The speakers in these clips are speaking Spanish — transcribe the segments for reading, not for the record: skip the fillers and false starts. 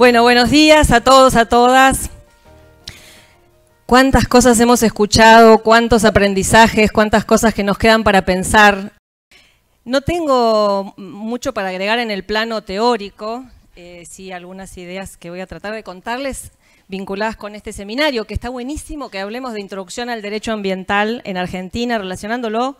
Bueno, buenos días a todos, a todas. Cuántas cosas hemos escuchado, cuántos aprendizajes, cuántas cosas que nos quedan para pensar. No tengo mucho para agregar en el plano teórico, sí algunas ideas que voy a tratar de contarles vinculadas con este seminario, que está buenísimo que hablemos de introducción al derecho ambiental en Argentina, relacionándolo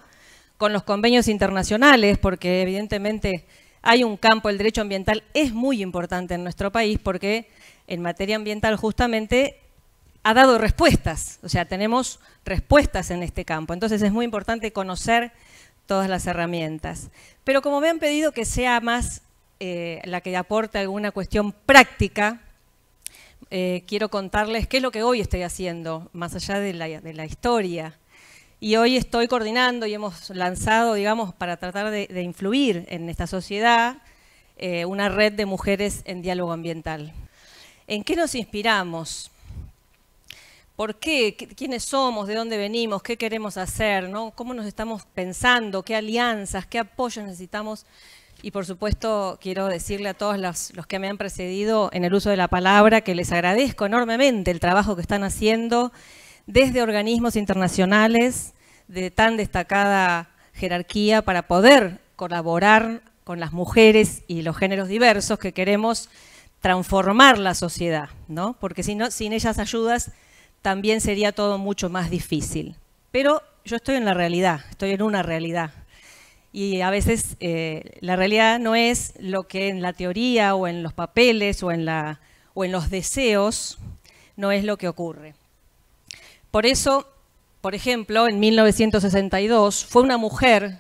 con los convenios internacionales, porque evidentemente hay un campo, el derecho ambiental es muy importante en nuestro país, porque en materia ambiental justamente ha dado respuestas, o sea, tenemos respuestas en este campo, entonces es muy importante conocer todas las herramientas. Pero como me han pedido que sea más la que aporte alguna cuestión práctica, quiero contarles qué es lo que hoy estoy haciendo, más allá de la historia. Y hoy estoy coordinando y hemos lanzado, digamos, para tratar de influir en esta sociedad, una red de mujeres en diálogo ambiental. ¿En qué nos inspiramos? ¿Por qué? ¿Quiénes somos? ¿De dónde venimos? ¿Qué queremos hacer? ¿No? ¿Cómo nos estamos pensando? ¿Qué alianzas? ¿Qué apoyos necesitamos? Y por supuesto quiero decirle a todos los que me han precedido en el uso de la palabra que les agradezco enormemente el trabajo que están haciendo desde organismos internacionales de tan destacada jerarquía para poder colaborar con las mujeres y los géneros diversos que queremos transformar la sociedad, ¿no? Porque si no, sin esas ayudas también sería todo mucho más difícil. Pero yo estoy en la realidad, estoy en una realidad. Y a veces la realidad no es lo que en la teoría o en los papeles o en los deseos no es lo que ocurre. Por eso, por ejemplo, en 1962 fue una mujer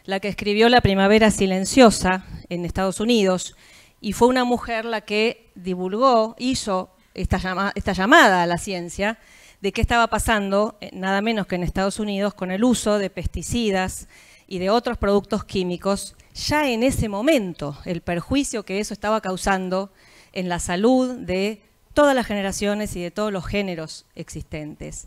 la que escribió La Primavera Silenciosa en Estados Unidos y fue una mujer la que divulgó, hizo esta llamada a la ciencia de qué estaba pasando, nada menos que en Estados Unidos, con el uso de pesticidas y de otros productos químicos, ya en ese momento, el perjuicio que eso estaba causando en la salud de todas las generaciones y de todos los géneros existentes.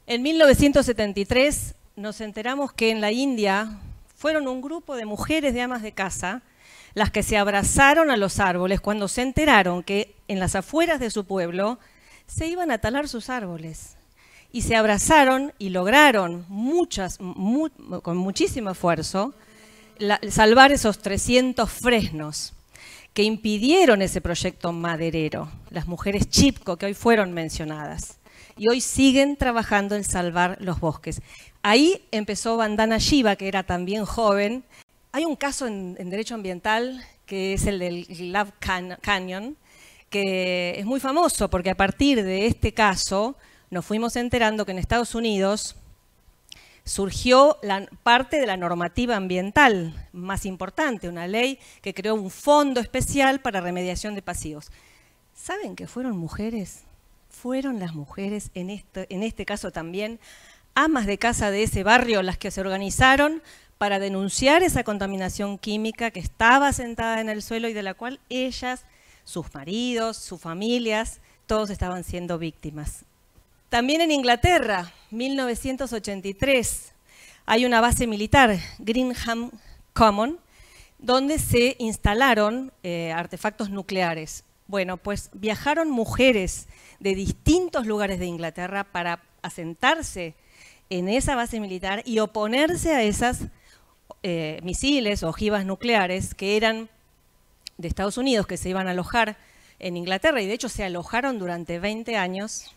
En 1973 nos enteramos que en la India fueron un grupo de mujeres de amas de casa las que se abrazaron a los árboles cuando se enteraron que en las afueras de su pueblo se iban a talar sus árboles. Y se abrazaron y lograron con muchísimo esfuerzo salvar esos 300 fresnos que impidieron ese proyecto maderero, las mujeres Chipko que hoy fueron mencionadas. Y hoy siguen trabajando en salvar los bosques. Ahí empezó Vandana Shiva, que era también joven. Hay un caso en derecho ambiental que es el del Love Canyon, que es muy famoso porque a partir de este caso nos fuimos enterando que en Estados Unidos surgió parte de la normativa ambiental más importante, una ley que creó un fondo especial para remediación de pasivos. ¿Saben que fueron mujeres? Fueron las mujeres, en este caso también, amas de casa de ese barrio, las que se organizaron para denunciar esa contaminación química que estaba sentada en el suelo y de la cual ellas, sus maridos, sus familias, todos estaban siendo víctimas. También en Inglaterra, 1983, hay una base militar, Greenham Common, donde se instalaron artefactos nucleares. Bueno, pues viajaron mujeres de distintos lugares de Inglaterra para asentarse en esa base militar y oponerse a esas misiles o ojivas nucleares que eran de Estados Unidos, que se iban a alojar en Inglaterra, y de hecho se alojaron durante 20 años.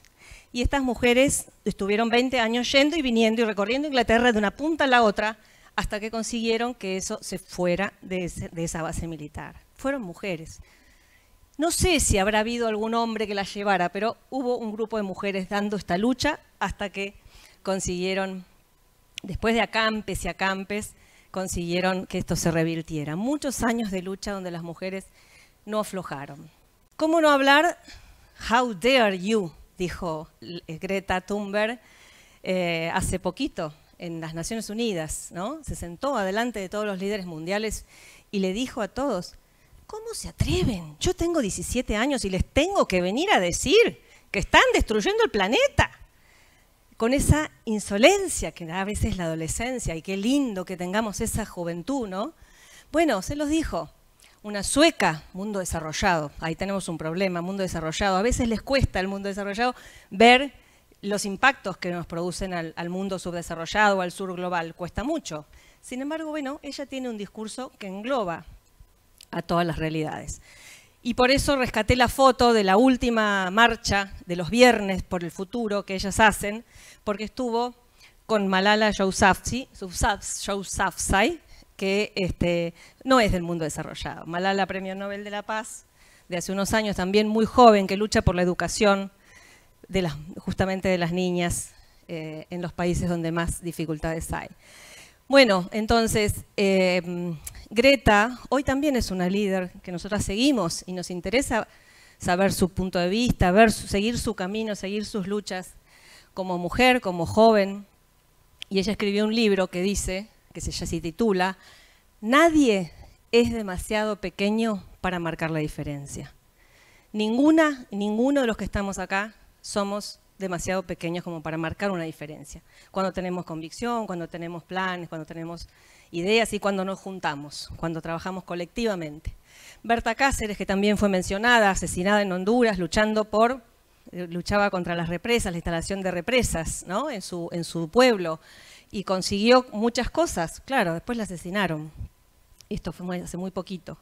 Y estas mujeres estuvieron 20 años yendo y viniendo y recorriendo Inglaterra de una punta a la otra hasta que consiguieron que eso se fuera de esa base militar. Fueron mujeres. No sé si habrá habido algún hombre que la llevara, pero hubo un grupo de mujeres dando esta lucha hasta que consiguieron, después de acampes y acampes, consiguieron que esto se revirtiera. Muchos años de lucha donde las mujeres no aflojaron. ¿Cómo no hablar? How dare you, dijo Greta Thunberg hace poquito en las Naciones Unidas, ¿no? Se sentó adelante de todos los líderes mundiales y le dijo a todos: ¿cómo se atreven? Yo tengo 17 años y les tengo que venir a decir que están destruyendo el planeta. Con esa insolencia que a veces es la adolescencia, y qué lindo que tengamos esa juventud, ¿no? Bueno, se los dijo. Una sueca, mundo desarrollado. Ahí tenemos un problema, mundo desarrollado. A veces les cuesta al mundo desarrollado ver los impactos que nos producen al mundo subdesarrollado o al sur global. Cuesta mucho. Sin embargo, bueno, ella tiene un discurso que engloba a todas las realidades. Y por eso rescaté la foto de la última marcha de los viernes por el futuro que ellas hacen, porque estuvo con Malala Yousafzai, que no es del mundo desarrollado. Malala, Premio Nobel de la Paz, de hace unos años, también muy joven, que lucha por la educación justamente de las niñas en los países donde más dificultades hay. Bueno, entonces, Greta hoy también es una líder que nosotras seguimos y nos interesa saber su punto de vista, seguir su camino, seguir sus luchas como mujer, como joven. Y ella escribió un libro que dice, que se titula "Nadie es demasiado pequeño para marcar la diferencia". Ninguno de los que estamos acá somos demasiado pequeños como para marcar una diferencia. Cuando tenemos convicción, cuando tenemos planes, cuando tenemos ideas y cuando nos juntamos, cuando trabajamos colectivamente. Berta Cáceres, que también fue mencionada, asesinada en Honduras, luchaba contra las represas, la instalación de represas, ¿no? en su pueblo, y consiguió muchas cosas. Claro, después la asesinaron. Esto fue hace muy poquito.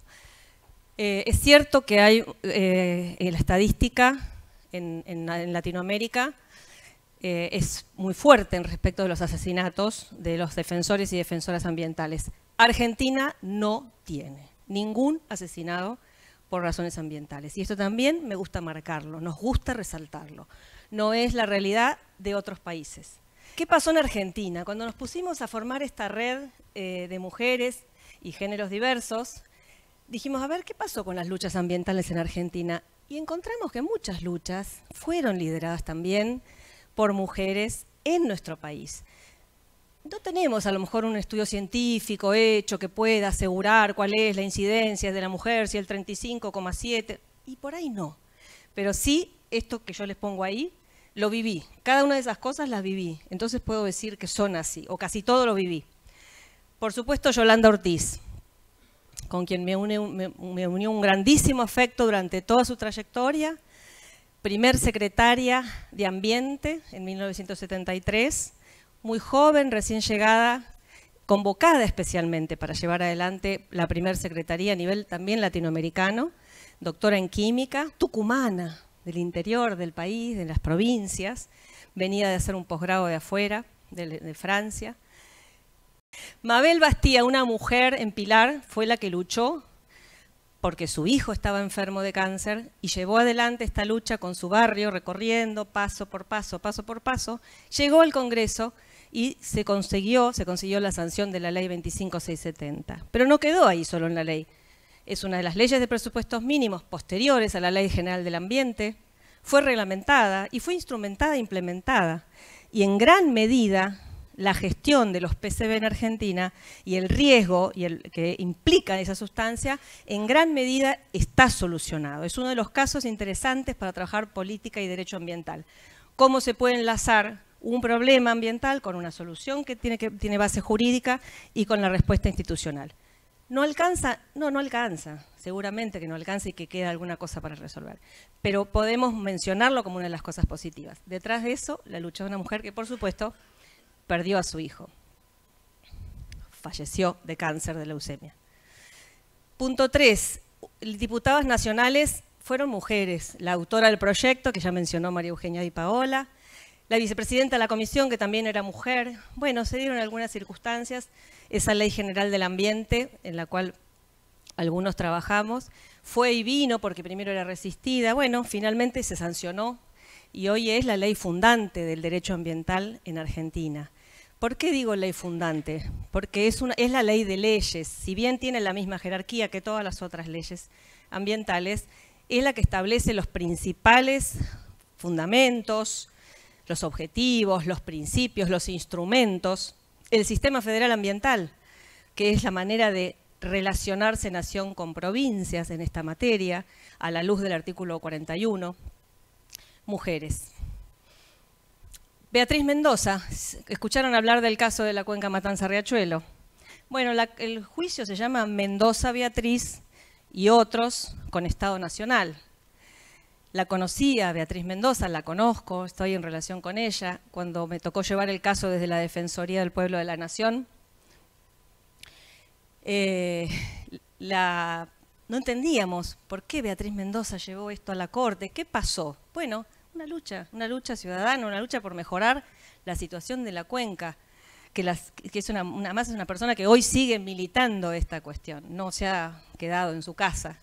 Es cierto que hay en la estadística en Latinoamérica es muy fuerte en respecto de los asesinatos de los defensores y defensoras ambientales. Argentina no tiene ningún asesinado por razones ambientales. Y esto también me gusta marcarlo, nos gusta resaltarlo. No es la realidad de otros países. ¿Qué pasó en Argentina? Cuando nos pusimos a formar esta red de mujeres y géneros diversos, dijimos, a ver, ¿qué pasó con las luchas ambientales en Argentina? Y encontramos que muchas luchas fueron lideradas también por mujeres en nuestro país. No tenemos a lo mejor un estudio científico hecho que pueda asegurar cuál es la incidencia de la mujer, si el 35,7, y por ahí no. Pero sí, esto que yo les pongo ahí, lo viví. Cada una de esas cosas las viví. Entonces puedo decir que son así, o casi todo lo viví. Por supuesto, Yolanda Ortiz, con quien me unió un grandísimo afecto durante toda su trayectoria, primer secretaria de Ambiente en 1973, muy joven, recién llegada, convocada especialmente para llevar adelante la primer secretaría a nivel también latinoamericano, doctora en química, tucumana, del interior del país, de las provincias, venía de hacer un posgrado de afuera, de Francia. Mabel Bastía, una mujer en Pilar, fue la que luchó porque su hijo estaba enfermo de cáncer y llevó adelante esta lucha con su barrio, recorriendo paso por paso, llegó al Congreso y se consiguió la sanción de la ley 25670. Pero no quedó ahí solo en la ley. Es una de las leyes de presupuestos mínimos posteriores a la Ley General del Ambiente, fue reglamentada y fue instrumentada e implementada. Y en gran medida, la gestión de los PCB en Argentina y el riesgo que implica esa sustancia, en gran medida está solucionado. Es uno de los casos interesantes para trabajar política y derecho ambiental. Cómo se puede enlazar un problema ambiental con una solución que tiene base jurídica y con la respuesta institucional. ¿No alcanza? No, no alcanza. Seguramente que no alcanza y que queda alguna cosa para resolver. Pero podemos mencionarlo como una de las cosas positivas. Detrás de eso, la lucha de una mujer que, por supuesto, perdió a su hijo. Falleció de cáncer de leucemia. Punto 3. Diputadas nacionales fueron mujeres. La autora del proyecto, que ya mencionó María Eugenia Di Paola, la vicepresidenta de la comisión, que también era mujer. Bueno, se dieron algunas circunstancias. Esa Ley General del Ambiente, en la cual algunos trabajamos, fue y vino porque primero era resistida. Bueno, finalmente se sancionó y hoy es la ley fundante del derecho ambiental en Argentina. ¿Por qué digo ley fundante? Porque es la ley de leyes. Si bien tiene la misma jerarquía que todas las otras leyes ambientales, es la que establece los principales fundamentos, los objetivos, los principios, los instrumentos, el sistema federal ambiental, que es la manera de relacionarse nación con provincias en esta materia, a la luz del artículo 41. Mujeres. Beatriz Mendoza, ¿escucharon hablar del caso de la cuenca Matanza-Riachuelo? Bueno, el juicio se llama Mendoza Beatriz y otros con Estado Nacional. La conocía, Beatriz Mendoza, la conozco, estoy en relación con ella. Cuando me tocó llevar el caso desde la Defensoría del Pueblo de la Nación, no entendíamos por qué Beatriz Mendoza llevó esto a la Corte, qué pasó. Bueno, una lucha ciudadana, una lucha por mejorar la situación de la cuenca, que es una persona que hoy sigue militando esta cuestión, no se ha quedado en su casa,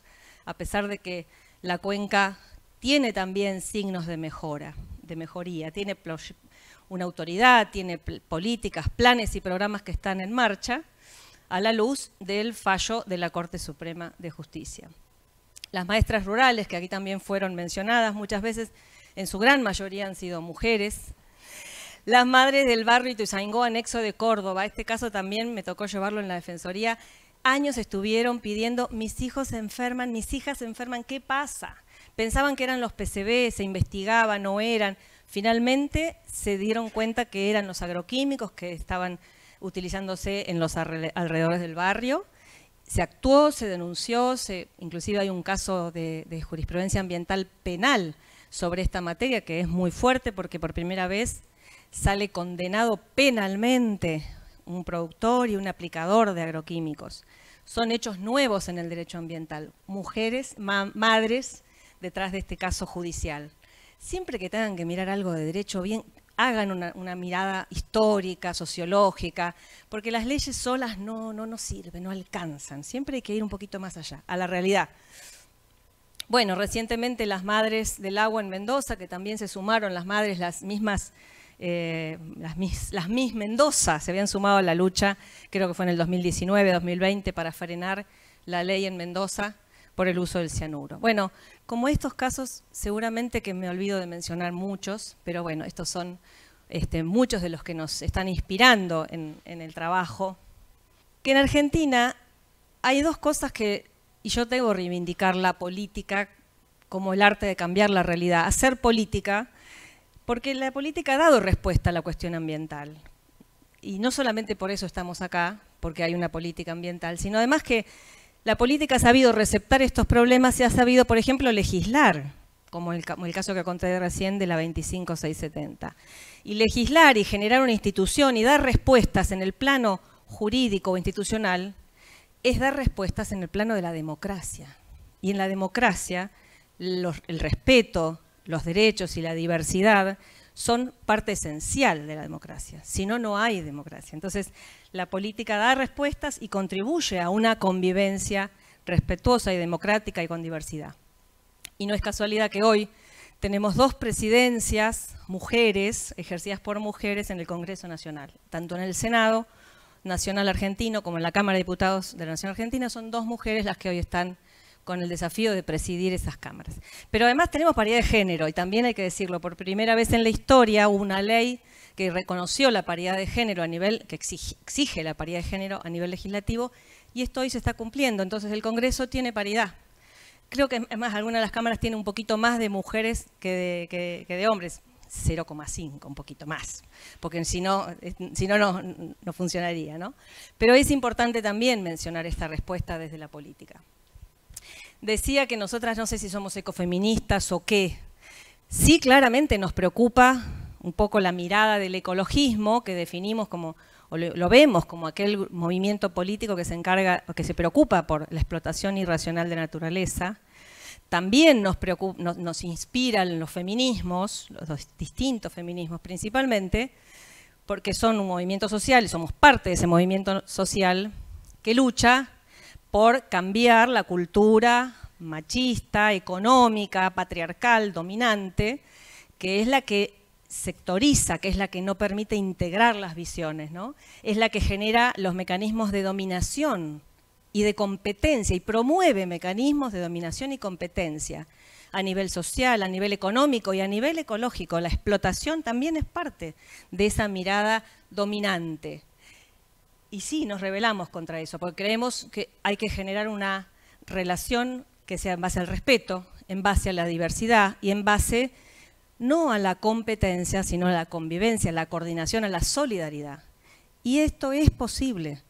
a pesar de que la cuenca tiene también signos de mejoría, tiene una autoridad, tiene políticas, planes y programas que están en marcha a la luz del fallo de la Corte Suprema de Justicia. Las maestras rurales, que aquí también fueron mencionadas, muchas veces, en su gran mayoría han sido mujeres. Las madres del barrio Ituzaingó, anexo de Córdoba, este caso también me tocó llevarlo en la Defensoría, años estuvieron pidiendo, mis hijos se enferman, mis hijas se enferman, ¿qué pasa? Pensaban que eran los PCB, se investigaban, no eran. Finalmente se dieron cuenta que eran los agroquímicos que estaban utilizándose en los alrededores del barrio. Se actuó, se denunció, inclusive hay un caso de jurisprudencia ambiental penal sobre esta materia que es muy fuerte porque por primera vez sale condenado penalmente un productor y un aplicador de agroquímicos. Son hechos nuevos en el derecho ambiental. Mujeres, madres, detrás de este caso judicial. Siempre que tengan que mirar algo de derecho, bien, hagan una mirada histórica, sociológica, porque las leyes solas no nos sirven, no alcanzan. Siempre hay que ir un poquito más allá, a la realidad. Bueno, recientemente las Madres del Agua en Mendoza, que también se sumaron, las madres, las Miss Mendoza, se habían sumado a la lucha, creo que fue en el 2019, 2020, para frenar la ley en Mendoza por el uso del cianuro. Bueno, como estos casos, seguramente que me olvido de mencionar muchos, pero bueno, estos son muchos de los que nos están inspirando en el trabajo. Que en Argentina hay dos cosas y yo debo reivindicar la política como el arte de cambiar la realidad, hacer política, porque la política ha dado respuesta a la cuestión ambiental. Y no solamente por eso estamos acá, porque hay una política ambiental, sino además que la política ha sabido receptar estos problemas y ha sabido, por ejemplo, legislar, como el caso que conté recién de la 25670. Y legislar y generar una institución y dar respuestas en el plano jurídico o institucional es dar respuestas en el plano de la democracia. Y en la democracia, el respeto, los derechos y la diversidad son parte esencial de la democracia. Si no, no hay democracia. Entonces, la política da respuestas y contribuye a una convivencia respetuosa y democrática y con diversidad. Y no es casualidad que hoy tenemos dos presidencias mujeres, ejercidas por mujeres en el Congreso Nacional. Tanto en el Senado Nacional Argentino como en la Cámara de Diputados de la Nación Argentina son dos mujeres las que hoy están con el desafío de presidir esas cámaras. Pero además tenemos paridad de género, y también hay que decirlo, por primera vez en la historia hubo una ley que reconoció la paridad de género a nivel, que exige la paridad de género a nivel legislativo, y esto hoy se está cumpliendo. Entonces el Congreso tiene paridad. Creo que además algunas de las cámaras tienen un poquito más de mujeres que de hombres, 0,5, un poquito más, porque si no funcionaría, ¿no? Pero es importante también mencionar esta respuesta desde la política. Decía que nosotras no sé si somos ecofeministas o qué. Sí, claramente nos preocupa un poco la mirada del ecologismo que definimos como, o lo vemos como aquel movimiento político que se encarga, que se preocupa por la explotación irracional de la naturaleza. También nos inspiran los feminismos, los distintos feminismos principalmente, porque son un movimiento social y somos parte de ese movimiento social que lucha por cambiar la cultura machista, económica, patriarcal, dominante, que es la que sectoriza, que es la que no permite integrar las visiones, ¿no? Es la que genera los mecanismos de dominación y de competencia y promueve mecanismos de dominación y competencia a nivel social, a nivel económico y a nivel ecológico. La explotación también es parte de esa mirada dominante. Y sí, nos rebelamos contra eso, porque creemos que hay que generar una relación que sea en base al respeto, en base a la diversidad y en base no a la competencia, sino a la convivencia, a la coordinación, a la solidaridad. Y esto es posible.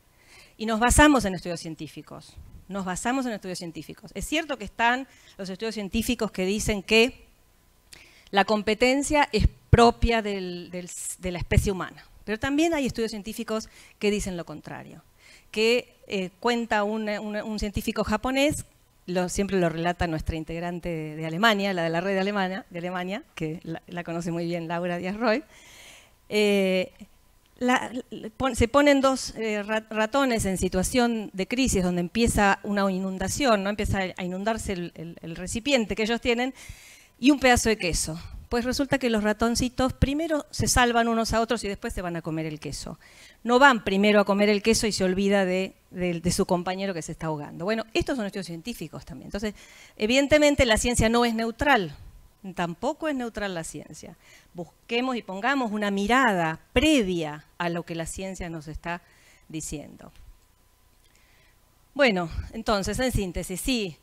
Y nos basamos en estudios científicos. nos basamos en estudios científicos. Es cierto que están los estudios científicos que dicen que la competencia es propia de la especie humana, pero también hay estudios científicos que dicen lo contrario, que cuenta un científico japonés, siempre lo relata nuestra integrante de Alemania, la de la red de Alemania, que la conoce muy bien Laura Díaz Roy. Se ponen dos ratones en situación de crisis donde empieza una inundación, ¿no? Empieza a inundarse el recipiente que ellos tienen, y un pedazo de queso. Pues resulta que los ratoncitos primero se salvan unos a otros y después se van a comer el queso. No van primero a comer el queso y se olvida de su compañero que se está ahogando. Bueno, estos son estudios científicos también. Entonces, evidentemente la ciencia no es neutral. Tampoco es neutral la ciencia. Busquemos y pongamos una mirada previa a lo que la ciencia nos está diciendo. Bueno, entonces, en síntesis, sí,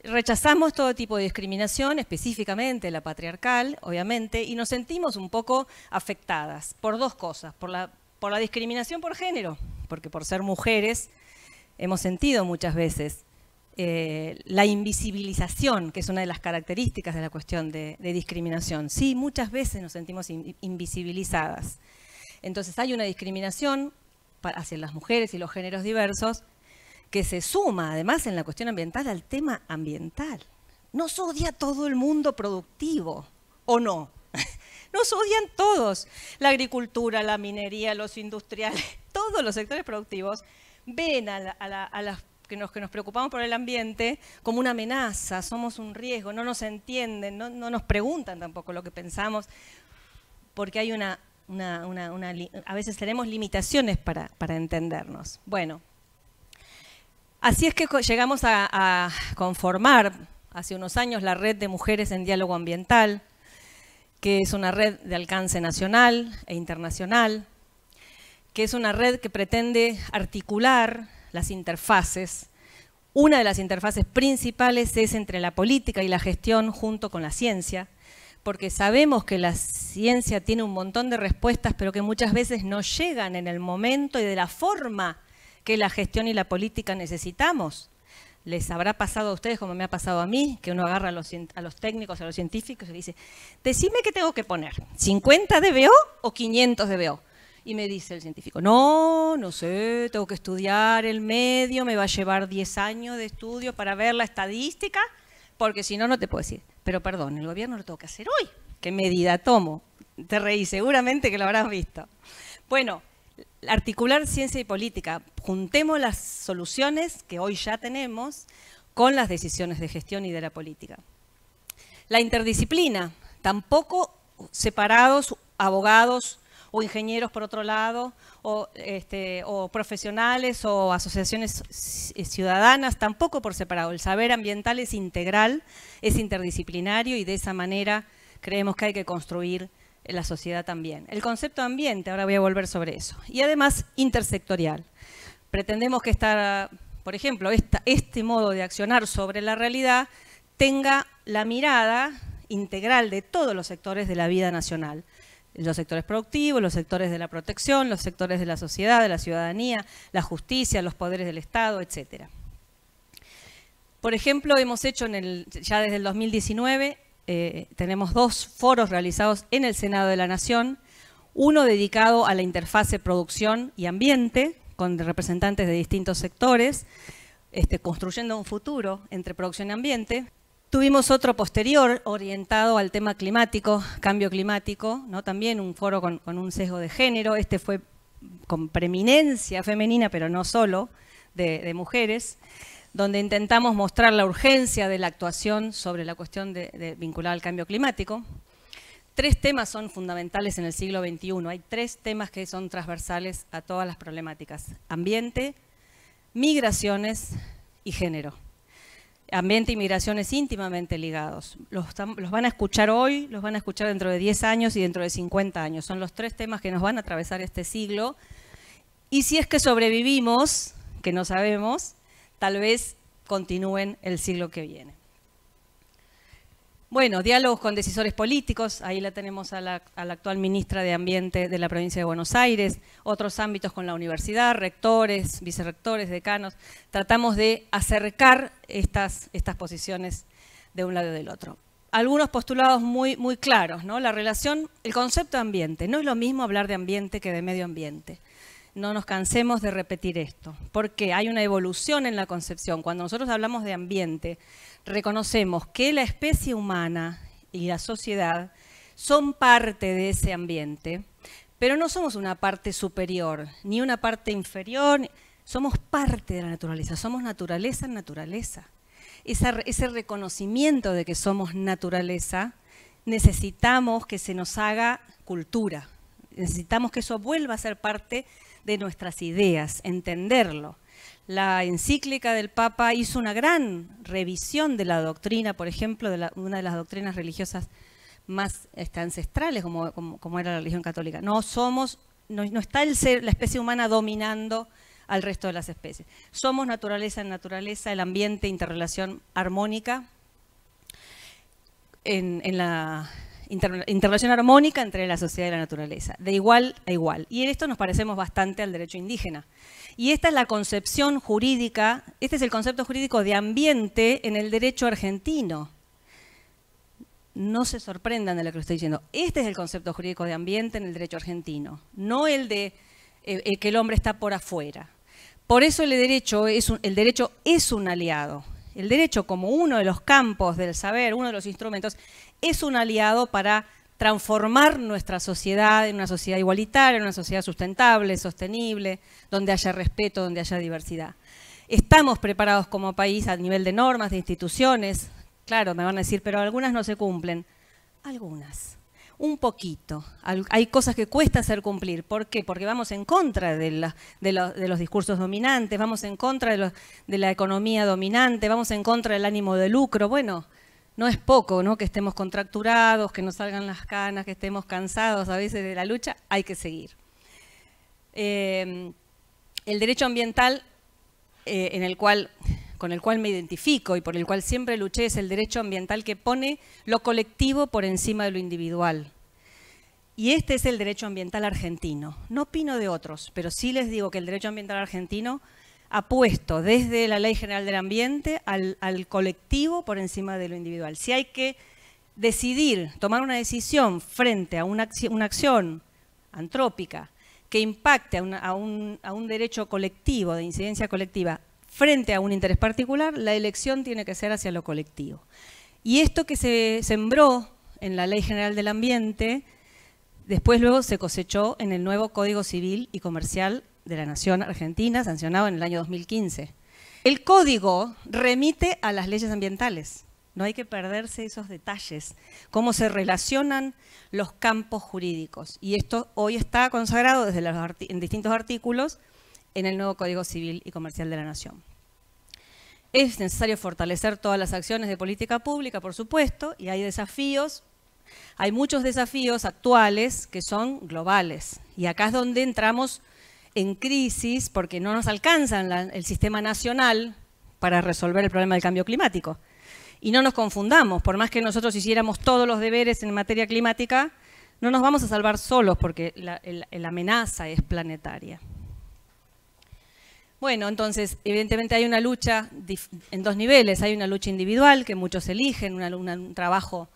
rechazamos todo tipo de discriminación, específicamente la patriarcal, obviamente, y nos sentimos un poco afectadas por dos cosas. Por la discriminación por género, porque por ser mujeres hemos sentido muchas veces la invisibilización, que es una de las características de la cuestión de discriminación. Sí, muchas veces nos sentimos invisibilizadas. Entonces hay una discriminación hacia las mujeres y los géneros diversos que se suma además en la cuestión ambiental al tema ambiental. Nos odia todo el mundo productivo, ¿o no? Nos odian todos. La agricultura, la minería, los industriales, todos los sectores productivos ven a las que nos preocupamos por el ambiente como una amenaza, somos un riesgo, no nos entienden, no nos preguntan tampoco lo que pensamos, porque hay a veces tenemos limitaciones para entendernos. Bueno, así es que llegamos a conformar hace unos años la Red de Mujeres en Diálogo Ambiental, que es una red de alcance nacional e internacional, que es una red que pretende articular las interfaces. Una de las interfaces principales es entre la política y la gestión junto con la ciencia, porque sabemos que la ciencia tiene un montón de respuestas, pero que muchas veces no llegan en el momento y de la forma que la gestión y la política necesitamos. Les habrá pasado a ustedes, como me ha pasado a mí, que uno agarra a los técnicos, a los científicos y dice, decime qué tengo que poner, ¿50 dBO o 500 dBO? Y me dice el científico, no sé, tengo que estudiar el medio, me va a llevar 10 años de estudio para ver la estadística, porque si no, no te puedo decir. Pero perdón, el gobierno lo tengo que hacer hoy. ¿Qué medida tomo? Te reí, seguramente que lo habrás visto. Bueno, articular ciencia y política. Juntemos las soluciones que hoy ya tenemos con las decisiones de gestión y de la política. La interdisciplina, tampoco separados abogados o ingenieros por otro lado, o profesionales o asociaciones ciudadanas, tampoco por separado. El saber ambiental es integral, es interdisciplinario y de esa manera creemos que hay que construir la sociedad también. El concepto de ambiente, ahora voy a volver sobre eso, y además intersectorial. Pretendemos que por ejemplo, este modo de accionar sobre la realidad tenga la mirada integral de todos los sectores de la vida nacional. Los sectores productivos, los sectores de la protección, los sectores de la sociedad, de la ciudadanía, la justicia, los poderes del Estado, etc. Por ejemplo, hemos hecho ya desde el 2019, tenemos 2 foros realizados en el Senado de la Nación, uno dedicado a la interfase producción y ambiente, con representantes de distintos sectores, construyendo un futuro entre producción y ambiente. Tuvimos otro posterior orientado al tema climático, cambio climático, ¿no? También un foro con un sesgo de género. Este fue con preeminencia femenina, pero no solo, de mujeres, donde intentamos mostrar la urgencia de la actuación sobre la cuestión vinculada al cambio climático. 3 temas son fundamentales en el siglo XXI. Hay 3 temas que son transversales a todas las problemáticas: ambiente, migraciones y género. Ambiente y migraciones íntimamente ligados. Los van a escuchar hoy, los van a escuchar dentro de 10 años y dentro de 50 años. Son los 3 temas que nos van a atravesar este siglo. Y si es que sobrevivimos, que no sabemos, tal vez continúen el siglo que viene. Bueno, diálogos con decisores políticos, ahí la tenemos a la actual ministra de Ambiente de la provincia de Buenos Aires, otros ámbitos con la universidad, rectores, vicerrectores, decanos. Tratamos de acercar estas posiciones de un lado y del otro. Algunos postulados muy claros, ¿no? La relación, el concepto de ambiente. No es lo mismo hablar de ambiente que de medio ambiente. No nos cansemos de repetir esto, porque hay una evolución en la concepción. Cuando nosotros hablamos de ambiente, reconocemos que la especie humana y la sociedad son parte de ese ambiente, pero no somos una parte superior, ni una parte inferior, somos parte de la naturaleza, somos naturaleza en naturaleza. Ese reconocimiento de que somos naturaleza, necesitamos que se nos haga cultura, necesitamos que eso vuelva a ser parte de nuestras ideas, entenderlo. La encíclica del Papa hizo una gran revisión de la doctrina, por ejemplo, de una de las doctrinas religiosas más ancestrales, como era la religión católica. No está la especie humana dominando al resto de las especies. Somos naturaleza en naturaleza, el ambiente, interrelación armónica, en la interrelación armónica entre la sociedad y la naturaleza, de igual a igual. Y en esto nos parecemos bastante al derecho indígena. Y esta es la concepción jurídica, este es el concepto jurídico de ambiente en el derecho argentino. No se sorprendan de lo que estoy diciendo. Este es el concepto jurídico de ambiente en el derecho argentino, no el de que el hombre está por afuera. Por eso el derecho es un aliado. El derecho, como uno de los campos del saber, uno de los instrumentos, es un aliado para transformar nuestra sociedad en una sociedad igualitaria, en una sociedad sustentable, sostenible, donde haya respeto, donde haya diversidad. Estamos preparados como país a nivel de normas, de instituciones. Claro, me van a decir, pero algunas no se cumplen. Algunas. Un poquito. Hay cosas que cuesta hacer cumplir. ¿Por qué? Porque vamos en contra de los discursos dominantes, vamos en contra de la economía dominante, vamos en contra del ánimo de lucro. Bueno, no es poco, ¿no? Que estemos contracturados, que nos salgan las canas, que estemos cansados a veces de la lucha, hay que seguir. El derecho ambiental con el cual me identifico y por el cual siempre luché es el derecho ambiental que pone lo colectivo por encima de lo individual. Y este es el derecho ambiental argentino. No opino de otros, pero sí les digo que el derecho ambiental argentino ha puesto desde la Ley General del Ambiente al colectivo por encima de lo individual. Si hay que decidir, tomar una decisión frente a una acción antrópica que impacte a un derecho colectivo, de incidencia colectiva, frente a un interés particular, la elección tiene que ser hacia lo colectivo. Y esto que se sembró en la Ley General del Ambiente, después luego se cosechó en el nuevo Código Civil y Comercial de la Nación Argentina, sancionado en el año 2015. El código remite a las leyes ambientales. No hay que perderse esos detalles, cómo se relacionan los campos jurídicos. Y esto hoy está consagrado en distintos artículos en el nuevo Código Civil y Comercial de la Nación. Es necesario fortalecer todas las acciones de política pública, por supuesto, y hay desafíos. Hay muchos desafíos actuales que son globales. Y acá es donde entramos en crisis porque no nos alcanza el sistema nacional para resolver el problema del cambio climático. Y no nos confundamos, por más que nosotros hiciéramos todos los deberes en materia climática, no nos vamos a salvar solos porque la amenaza es planetaria. Bueno, entonces, evidentemente hay una lucha en dos niveles. Hay una lucha individual que muchos eligen, un trabajo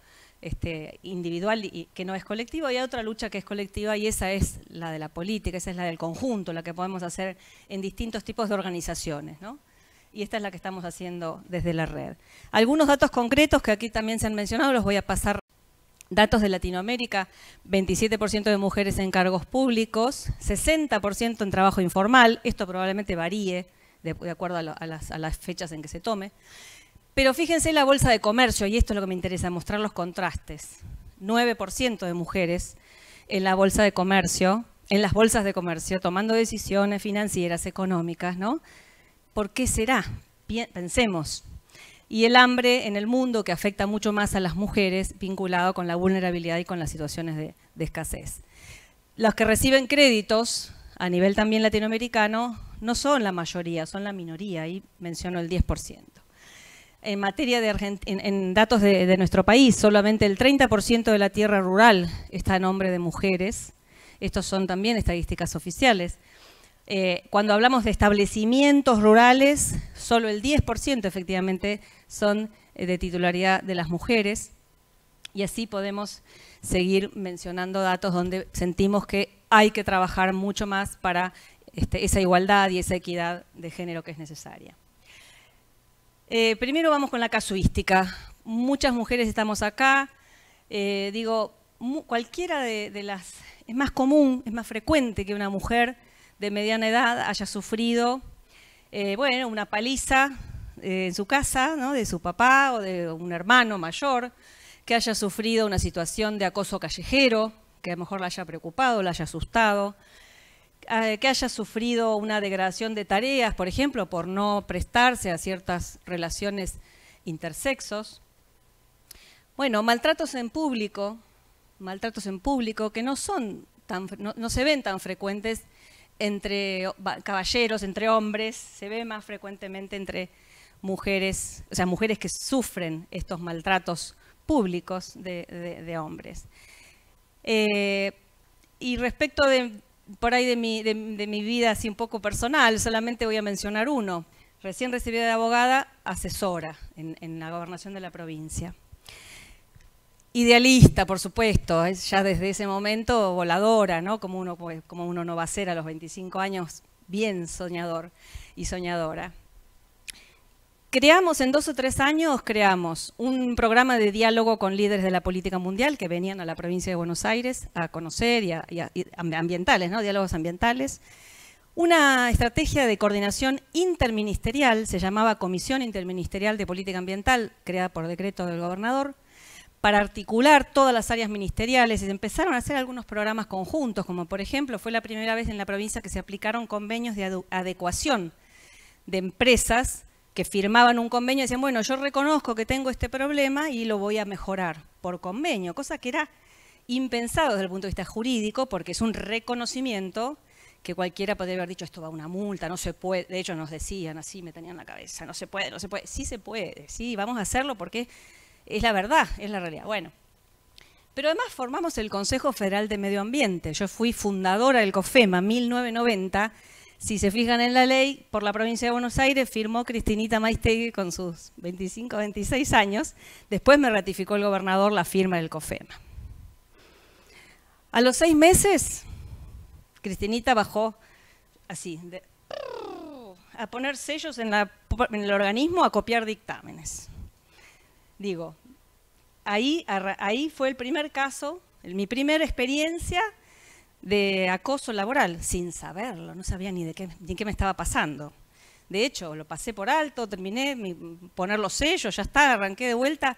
individual y que no es colectivo, y hay otra lucha que es colectiva y esa es la de la política, esa es la del conjunto, la que podemos hacer en distintos tipos de organizaciones, ¿no? Y esta es la que estamos haciendo desde la red. Algunos datos concretos que aquí también se han mencionado, los voy a pasar. Datos de Latinoamérica, 27% de mujeres en cargos públicos, 60% en trabajo informal, esto probablemente varíe de acuerdo a las fechas en que se tome. Pero fíjense la bolsa de comercio, y esto es lo que me interesa, mostrar los contrastes. 9% de mujeres en la bolsa de comercio, en las bolsas de comercio, tomando decisiones financieras, económicas, ¿no? ¿Por qué será? Pensemos. Y el hambre en el mundo que afecta mucho más a las mujeres vinculado con la vulnerabilidad y con las situaciones de escasez. Los que reciben créditos a nivel también latinoamericano no son la mayoría, son la minoría, y menciono el 10%. en materia de en datos de nuestro país, solamente el 30% de la tierra rural está a nombre de mujeres. Estos son también estadísticas oficiales. Cuando hablamos de establecimientos rurales, solo el 10% efectivamente son de titularidad de las mujeres. Y así podemos seguir mencionando datos donde sentimos que hay que trabajar mucho más para esa igualdad y esa equidad de género que es necesaria. Primero vamos con la casuística. Muchas mujeres estamos acá. Cualquiera de las... Es más común, es más frecuente que una mujer de mediana edad haya sufrido una paliza en su casa, ¿no?, de su papá o de un hermano mayor, que haya sufrido una situación de acoso callejero, que a lo mejor la haya preocupado, la haya asustado, que haya sufrido una degradación de tareas, por ejemplo, por no prestarse a ciertas relaciones intersexos. Bueno, maltratos en público que no se ven tan frecuentes entre caballeros, entre hombres, se ve más frecuentemente entre mujeres, o sea, mujeres que sufren estos maltratos públicos de hombres. Y respecto por ahí de mi vida así un poco personal, solamente voy a mencionar uno. Recién recibida de abogada, asesora en la gobernación de la provincia. Idealista, por supuesto, es ya desde ese momento voladora, ¿no? Como uno no va a ser a los 25 años, bien soñador y soñadora. En 2 o 3 años, creamos un programa de diálogo con líderes de la política mundial que venían a la provincia de Buenos Aires a conocer y ambientales, ¿no?, diálogos ambientales. Una estrategia de coordinación interministerial, se llamaba Comisión Interministerial de Política Ambiental, creada por decreto del gobernador, para articular todas las áreas ministeriales, y se empezaron a hacer algunos programas conjuntos, como por ejemplo fue la primera vez en la provincia que se aplicaron convenios de adecuación de empresas que firmaban un convenio y decían, bueno, yo reconozco que tengo este problema y lo voy a mejorar por convenio, cosa que era impensado desde el punto de vista jurídico, porque es un reconocimiento que cualquiera podría haber dicho, esto va a una multa, no se puede. De hecho nos decían así, me tenían la cabeza, no se puede, no se puede. Sí se puede, sí, vamos a hacerlo porque es la verdad, es la realidad. Bueno, pero además formamos el Consejo Federal de Medio Ambiente. Yo fui fundadora del COFEMA, 1990. Si se fijan en la ley, por la provincia de Buenos Aires firmó Cristinita Maistegui con sus 25, 26 años. Después me ratificó el gobernador la firma del COFEMA. A los 6 meses, Cristinita bajó así, a poner sellos en el organismo, a copiar dictámenes. Digo, ahí fue el primer caso, mi primera experiencia de acoso laboral, sin saberlo, no sabía ni qué me estaba pasando. De hecho, lo pasé por alto, terminé poner los sellos, ya está, arranqué de vuelta.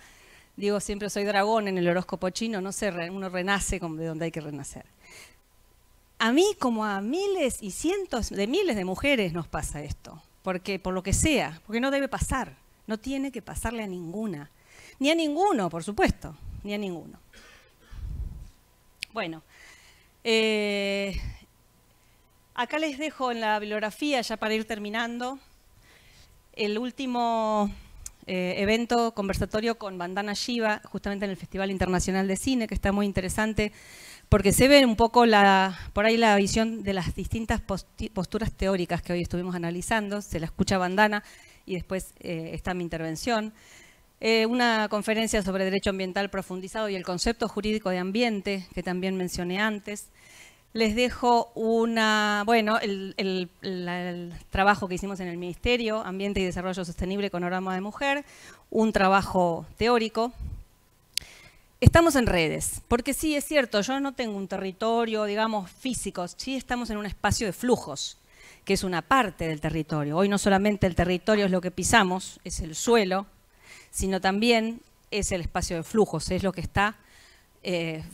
Digo, siempre soy dragón en el horóscopo chino, no sé, uno renace de donde hay que renacer. A mí, como a miles y cientos de miles de mujeres nos pasa esto, porque por lo que sea, porque no debe pasar, no tiene que pasarle a ninguna, ni a ninguno, por supuesto, ni a ninguno. Bueno, acá les dejo en la bibliografía, ya para ir terminando, el último evento conversatorio con Vandana Shiva, justamente en el Festival Internacional de Cine, que está muy interesante, porque se ve un poco por ahí la visión de las distintas posturas teóricas que hoy estuvimos analizando. Se la escucha Vandana y después está mi intervención. Una conferencia sobre derecho ambiental profundizado y el concepto jurídico de ambiente, que también mencioné antes. Les dejo el trabajo que hicimos en el Ministerio, Ambiente y Desarrollo Sostenible con Panorama de Mujer, un trabajo teórico. Estamos en redes, porque sí, es cierto, yo no tengo un territorio, digamos, físico, sí estamos en un espacio de flujos, que es una parte del territorio. Hoy no solamente el territorio es lo que pisamos, es el suelo, sino también es el espacio de flujos, es lo que está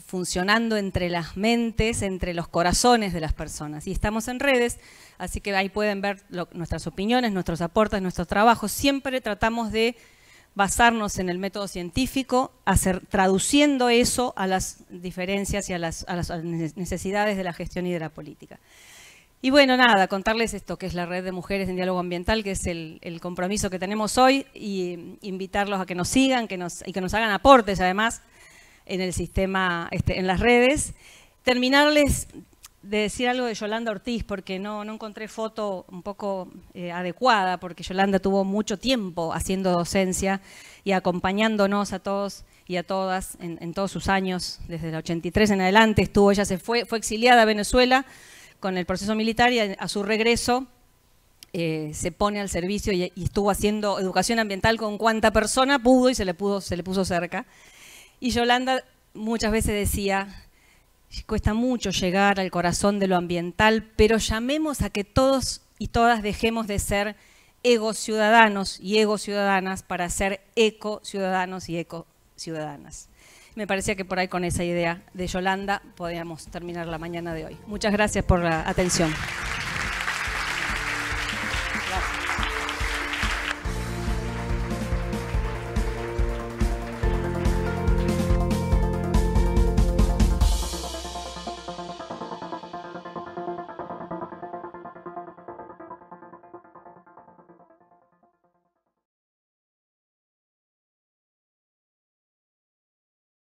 funcionando entre las mentes, entre los corazones de las personas. Y estamos en redes, así que ahí pueden ver nuestras opiniones, nuestros aportes, nuestro trabajo. Siempre tratamos de basarnos en el método científico, traduciendo eso a las diferencias y a las necesidades de la gestión y de la política. Y bueno, nada, contarles esto, que es la Red de Mujeres en Diálogo Ambiental, que es el compromiso que tenemos hoy, y invitarlos a que nos sigan y que nos hagan aportes, además, en el sistema, en las redes. Terminarles de decir algo de Yolanda Ortiz, porque no encontré foto un poco adecuada, porque Yolanda tuvo mucho tiempo haciendo docencia y acompañándonos a todos y a todas en todos sus años, desde el 83 en adelante ella fue exiliada a Venezuela con el proceso militar, y a su regreso se pone al servicio y estuvo haciendo educación ambiental con cuanta persona pudo y se le puso cerca. Y Yolanda muchas veces decía: cuesta mucho llegar al corazón de lo ambiental, pero llamemos a que todos y todas dejemos de ser egociudadanos y egociudadanas para ser ecociudadanos y ecociudadanas. Me parecía que por ahí, con esa idea de Yolanda, podíamos terminar la mañana de hoy. Muchas gracias por la atención.